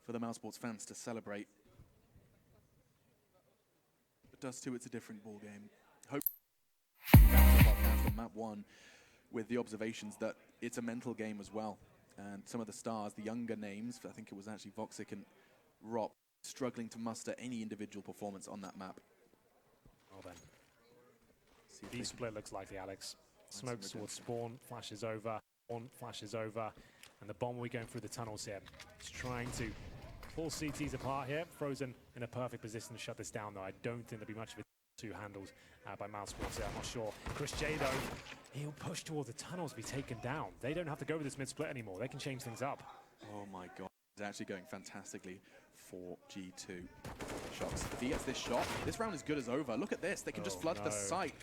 For the Mousesports fans to celebrate. But Dust 2, it's a different ball game. Hope from map 1 with the observations that it's a mental game as well. And some of the stars, the younger names, I think it was actually Voxic and Rop, struggling to muster any individual performance on that map. Well then, B-split looks likely, Alex. Smoke towards spawn, flashes over, and the bomb will be going through the tunnels here. It's trying to pull CTs apart here. Frozen in a perfect position to shut this down, though. I don't think there'll be much of it. Two handles by Mousesports here, I'm not sure. Chris J, though, he'll push towards the tunnels, be taken down. They don't have to go with this mid-split anymore. They can change things up. Oh my God, it's actually going fantastically for G2. Shots. If he gets this shot, this round is good as over. Look at this, they can just flood the site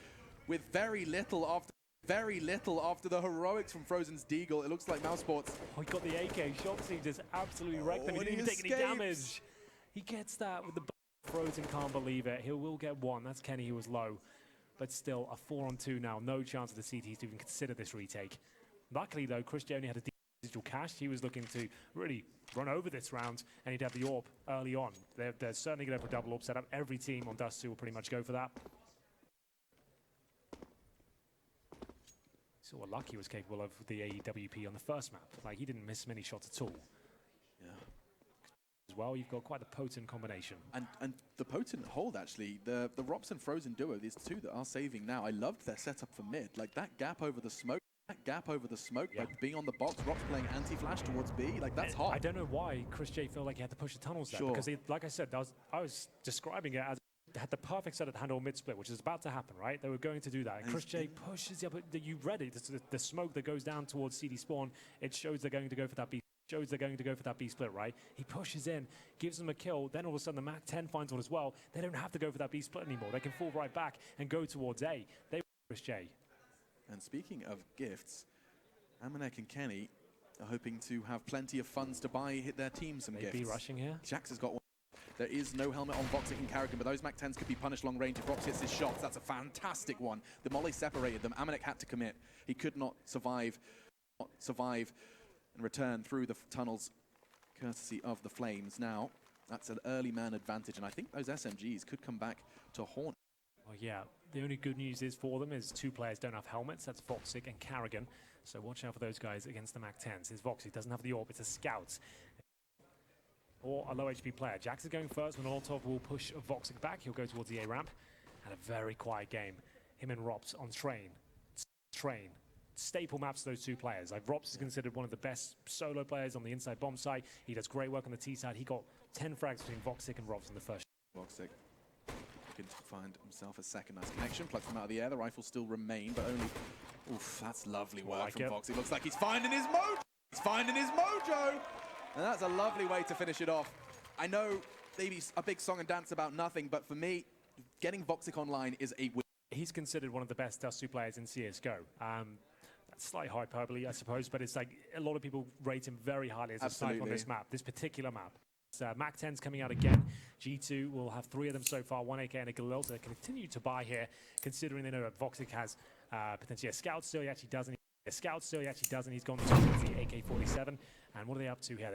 with very little after the heroics from Frozen's Deagle. It looks like Mousesports. Oh, he got the AK. Shoxy just absolutely wrecked them. He didn't even take any damage. He gets that with the Frozen can't believe it. He will get one. That's Kenny, who was low. But still, a 4-on-2 now. No chance of the CTs to even consider this retake. Luckily, though, Chris J only had a digital cache. He was looking to really run over this round, and he'd have the AWP early on. They're certainly going to put a double AWP setup. Every team on Dust 2 will pretty much go for that. So what Lucky was capable of with the AEWP on the first map. Like, he didn't miss many shots at all. Yeah. As well, you've got quite a potent combination. And the potent hold, actually, the Rops and Frozen duo, these two that are saving now, I loved their setup for mid. Like, that gap over the smoke, by being on the box, Rops playing anti-flash towards B, like, that's hot. I don't know why Chris J felt like he had to push the tunnels there. Because, like I said, I was describing it as had the perfect setup to handle mid-split, which is about to happen, right? They were going to do that. And Chris J pushes the upper, you read it, the smoke that goes down towards CD spawn, it shows they're going to go for that B split, right? He pushes in, gives them a kill, then all of a sudden the Mac 10 finds one as well. They don't have to go for that B split anymore. They can fall right back and go towards A. They Chris J. And speaking of gifts, Amanek and Kenny are hoping to have plenty of funds to hit their team some gifts. Be rushing here. Jax has got one. There is no helmet on Voxic and Karrigan, but those Mac 10s could be punished long range if Rops hits his shots. That's a fantastic one. The Molly separated them. Amanek had to commit. He could not survive and return through the tunnels, courtesy of the Flames. Now, that's an early man advantage, and I think those SMGs could come back to haunt. Well, yeah, the only good news is for them is two players don't have helmets. That's Voxic and Karrigan. So watch out for those guys against the Mac 10s. His Voxic doesn't have the AWP, it's a scout. Or a low HP player. Jax is going first. When Oltov will push Voxic back, he'll go towards the A ramp. And a very quiet game. Him and Rops on Train. Staple maps to those two players. Like, Rops is considered one of the best solo players on the inside bomb site. He does great work on the T side. He got 10 frags between Voxic and Rops in the first. Voxic looking to find himself a second nice connection. Plucks him out of the air. The rifles still remain, but only... Oof, that's lovely work from Voxic. Looks like he's finding his mode. He's finding his mojo. And that's a lovely way to finish it off. I know maybe a big song and dance about nothing, but for me, getting Voxic online is a win. He's considered one of the best Dust 2 players in CSGO. That's slight hyperbole, I suppose, but it's like a lot of people rate him very highly as a sniper on this map, this particular map. Mac 10's coming out again. G2 will have 3 of them so far, 1 AK and a Galil to continue to buy here, considering they know that Voxic has potentially a Scout still. He actually doesn't. A Scout still, he actually doesn't. He's gone to the AK-47. And what are they up to here?